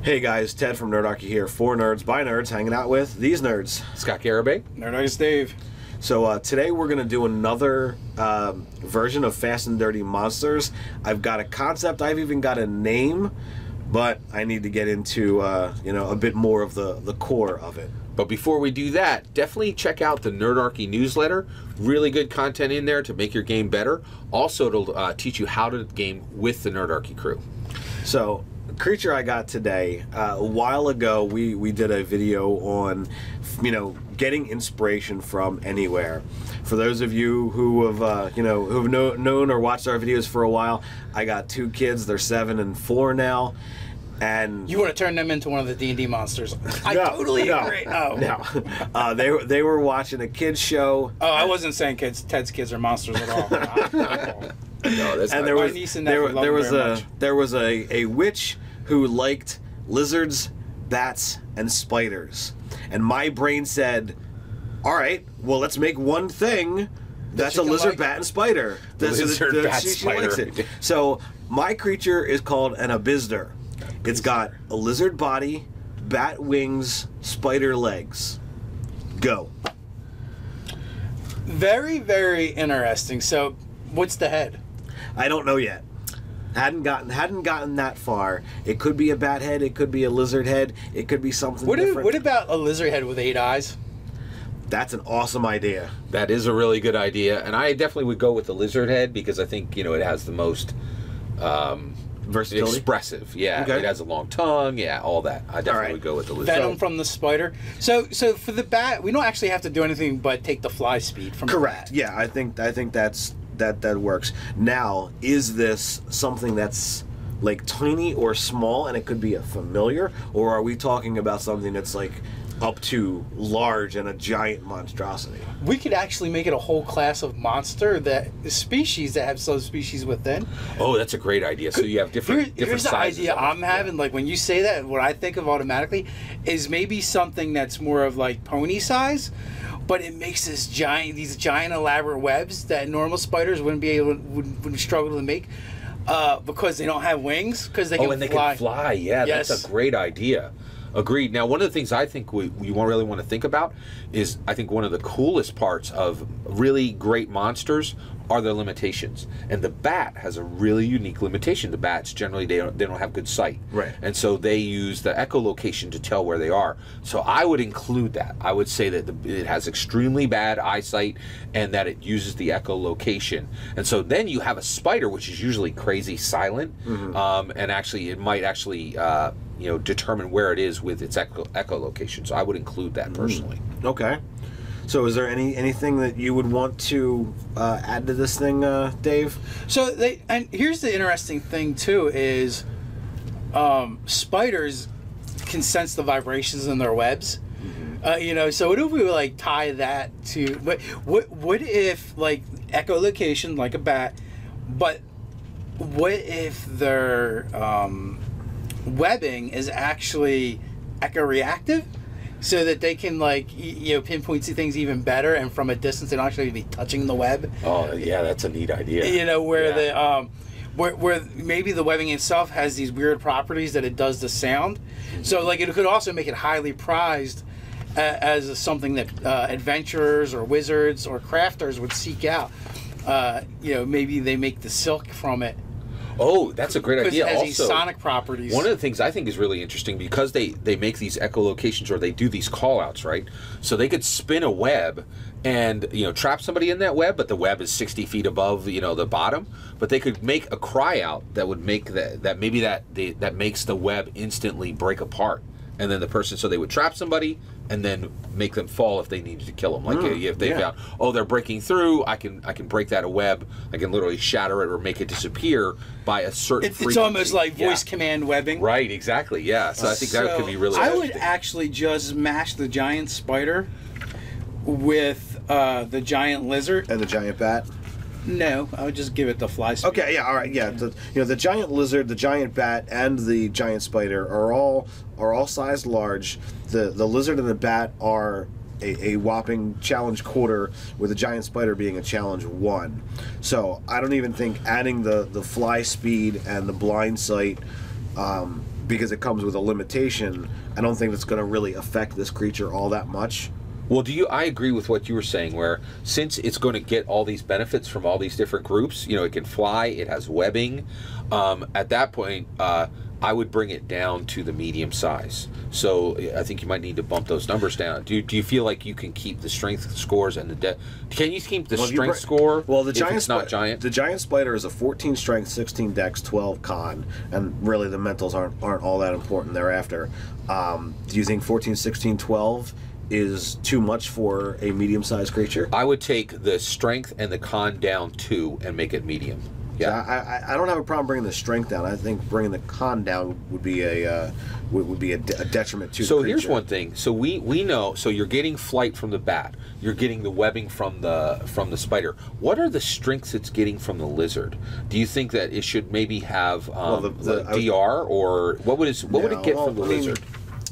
Hey guys, Ted from Nerdarchy here. For nerds, by nerds, hanging out with these nerds. Scott Garibay. Nerdarchy Dave. So today we're going to do another version of Fast and Dirty Monsters. I've got a concept, I've even got a name, but I need to get into a bit more of the core of it. But before we do that, definitely check out the Nerdarchy newsletter. Really good content in there to make your game better. Also, it'll teach you how to game with the Nerdarchy crew. So, the creature I got today, a while ago, we did a video on, getting inspiration from anywhere. For those of you who have, who've known or watched our videos for a while, I got two kids. They're 7 and 4 now. And you want to turn them into one of the D&D monsters? I totally agree. Oh. No, they were watching a kids show. Oh, I wasn't saying Ted's kids are monsters at all. No, that's and there was a witch who liked lizards, bats, and spiders, and my brain said, "All right, well, let's make one thing that's a lizard, bat, and spider." Lizard, bat, spider. So my creature is called an Abizder. It's got a lizard body, bat wings, spider legs. Go. Very, very interesting. So, what's the head? I don't know yet. Hadn't gotten that far. It could be a bat head. It could be a lizard head. It could be something different. What about a lizard head with 8 eyes? That's an awesome idea. That is a really good idea, and I definitely would go with the lizard head because I think it has the most versatility, expressive. Yeah, okay. It has a long tongue. Yeah, all that. I definitely would go with the lizard. Venom from the spider. So for the bat, we don't actually have to do anything but take the fly speed from correct. The bat. Yeah, I think that works. Now, is this something that's like tiny or small, and it could be a familiar, or are we talking about something that's like up to large and a giant monstrosity? We could actually make it a whole class of monster species that have subspecies within. Oh, that's a great idea. So you have different here's sizes. The idea I'm having. Like when you say that, what I think of automatically is maybe something that's more of like pony size, but it makes these giant elaborate webs that normal spiders wouldn't be able would struggle to make because they don't have wings because they can and they fly. can fly. Yeah, yes. That's a great idea. Agreed. Now, one of the things I think we really want to think about is I think one of the coolest parts of really great monsters are their limitations. And the bat has a really unique limitation. The bats generally they don't have good sight, right? And so they use the echolocation to tell where they are. So I would include that. I would say that it has extremely bad eyesight and that it uses the echolocation. And so then you have a spider, which is usually crazy silent, and actually it might actually determine where it is with its echolocation. So I would include that personally. Okay. So is there anything that you would want to add to this thing, Dave? So and here's the interesting thing too is spiders can sense the vibrations in their webs. So what if we would like tie that to what if like echolocation like a bat, but what if their webbing is actually echo-reactive, so that they can like pinpoint things even better, and from a distance they don't actually be touching the web. Oh yeah, that's a neat idea. Where maybe the webbing itself has these weird properties that it does the sound. So like it could also make it highly prized as something that adventurers or wizards or crafters would seek out. Maybe they make the silk from it. Oh, that's a great idea. It has also, these sonic properties. One of the things I think is really interesting, because they make these echolocations, or they do these call-outs, right? So they could spin a web and trap somebody in that web, but the web is 60 feet above the bottom. But they could make a cry out that would make that makes the web instantly break apart, and then the person, so they would trap somebody and then make them fall if they needed to kill them. Like if they found, they're breaking through, I can break that web. I can literally shatter it or make it disappear by a certain frequency. It's almost like voice command webbing. Right, exactly, yeah. So I think that could be really I would actually just mash the giant spider with the giant lizard. And the giant bat? No, I would just give it the fly speed. Okay, yeah, all right, yeah. The giant lizard, the giant bat, and the giant spider are all sized large. The lizard and the bat are a whopping challenge quarter, with the giant spider being a challenge 1. So I don't even think adding the fly speed and the blind sight because it comes with a limitation, I don't think it's going to really affect this creature all that much. Well, I agree with what you were saying, where since it's going to get all these benefits from all these different groups, it can fly, it has webbing. At that point, I would bring it down to the medium size. So I think you might need to bump those numbers down. Do you feel like you can keep the strength scores and can you keep the strength score? Well, the if giant it's not giant. The giant spider is a 14 strength, 16 dex, 12 con, and really the mentals aren't all that important thereafter. Do you think 14, 16, 12 is too much for a medium-sized creature? I would take the strength and the con down 2 and make it medium. Yeah, I don't have a problem bringing the strength down. I think bringing the con down would be a detriment to the creature. So here's one thing. So we know. So you're getting flight from the bat. You're getting the webbing from the spider. What are the strengths it's getting from the lizard? Do you think that it should maybe have the DR, or what would it get from the lizard?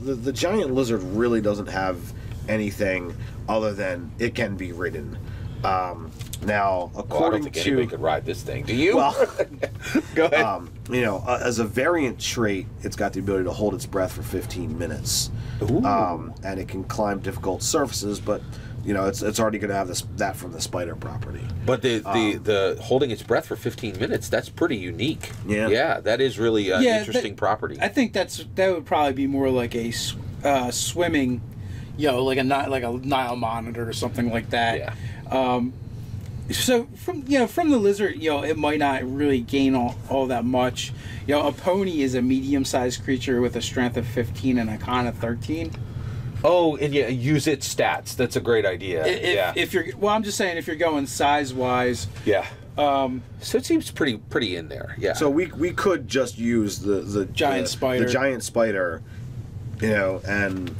The giant lizard really doesn't have anything other than it can be ridden. Now, according I don't think anybody could ride this thing. Do you? Well, go ahead. As a variant trait, it's got the ability to hold its breath for 15 minutes. And it can climb difficult surfaces, but it's already going to have that from the spider property. But the holding its breath for 15 minutes, that's pretty unique. Yeah, that is really an interesting property. I think that would probably be more like a swimming, like a Nile monitor or something like that. Yeah. So from the lizard, it might not really gain all that much. A pony is a medium-sized creature with a strength of 15 and a con of 13. Oh, and use its stats. That's a great idea. If you're, I'm just saying, if you're going size-wise. Yeah. So it seems pretty in there. Yeah. So we could just use the giant spider. The giant spider, and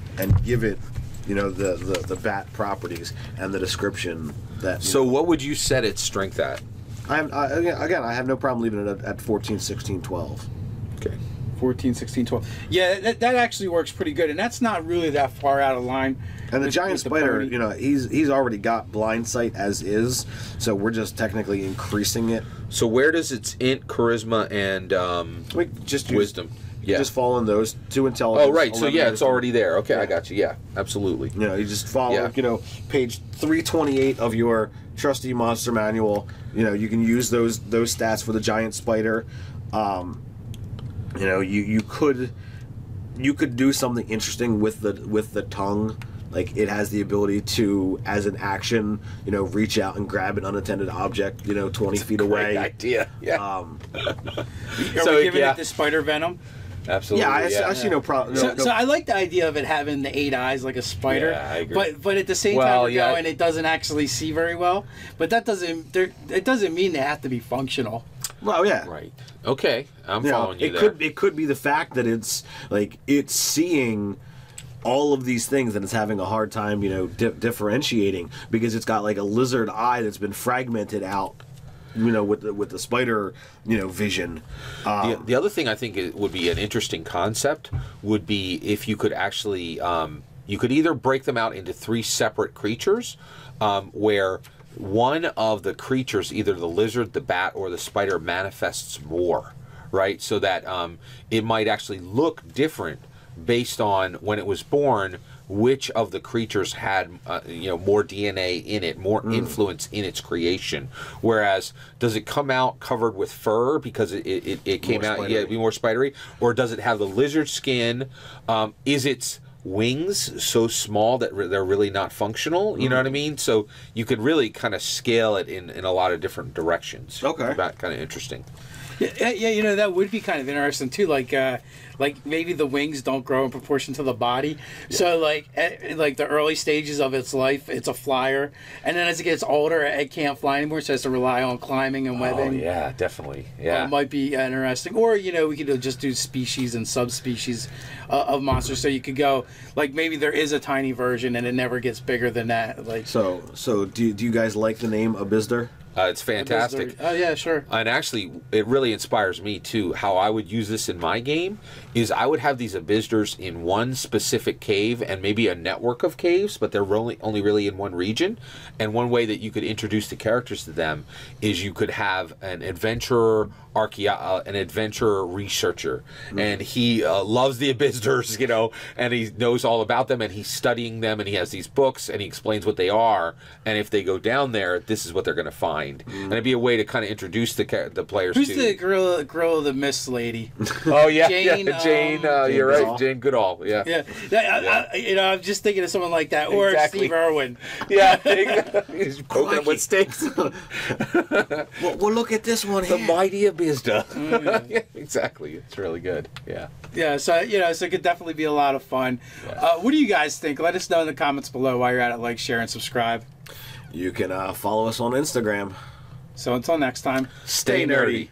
give it, the bat properties and the description that. So what would you set its strength at? I have no problem leaving it at 14, 16, 12. Okay. 14, 16, 12. Yeah, that actually works pretty good, and that's not really that far out of line. And the giant spider, he's already got blind sight as is, so we're just technically increasing it. So where does its int, charisma, and wisdom? Just follow in those 2 intelligence. Oh, right. So it's already there. Okay, I got you. Yeah, absolutely. You just follow, page 328 of your trusty monster manual. You can use those stats for the giant spider. You could do something interesting with the tongue. Like, it has the ability to, as an action, reach out and grab an unattended object, 20 feet away. Great idea. Yeah. Are we giving it the spider venom? Absolutely. I see no problem. So I like the idea of it having the 8 eyes like a spider. Yeah, I agree. But at the same time, we're going, it doesn't actually see very well. But it doesn't mean they have to be functional. Well, yeah. Right. Okay. I'm following you there. It could be the fact that it's seeing all of these things and it's having a hard time, differentiating, because it's got like a lizard eye that's been fragmented out, with the spider, vision. The other thing I think it would be an interesting concept would be if you could actually, you could either break them out into 3 separate creatures, where one of the creatures, either the lizard, the bat, or the spider, manifests more, right? So that it might actually look different based on when it was born, which of the creatures had more DNA in it, more influence in its creation. Whereas, does it come out covered with fur because it came out, it'd be more spidery? Or does it have the lizard skin? Is its wings so small that they're really not functional? You know what I mean? So you could really kind of scale it in a lot of different directions. Okay. That kind of interesting. Yeah, that would be kind of interesting too. Like maybe the wings don't grow in proportion to the body. Yeah. So like the early stages of its life, it's a flyer, and then as it gets older, it can't fly anymore, so it has to rely on climbing and webbing. Oh yeah, definitely. Yeah, it might be interesting. Or we could just do species and subspecies of monsters. So you could go like maybe there is a tiny version and it never gets bigger than that. Like so do you guys like the name Abizder? It's fantastic. Oh yeah, sure. And actually, it really inspires me too. How I would use this in my game is I would have these Abizders in one specific cave and maybe a network of caves, but they're only really in one region. And one way that you could introduce the characters to them is you could have an adventurer, an adventurer researcher, and he loves the Abizders, you know, and he knows all about them, and he's studying them, and he has these books, and he explains what they are, and if they go down there, this is what they're going to find, and it'd be a way to kind of introduce the players. Who's to the girl of the mist lady? Oh yeah, Jane, Jane. You're right, Jane Goodall. Yeah, yeah. You know, I'm just thinking of someone like that, or Exactly. Steve Irwin. Yeah, exactly. He's poking them with sticks. Well, look at this one here. The mighty Abizder. Yeah, exactly. It's really good. Yeah. Yeah, so so it could definitely be a lot of fun. Yeah. What do you guys think? Let us know in the comments below while you're at it. Like, share, and subscribe. You can follow us on Instagram. So until next time, Stay nerdy.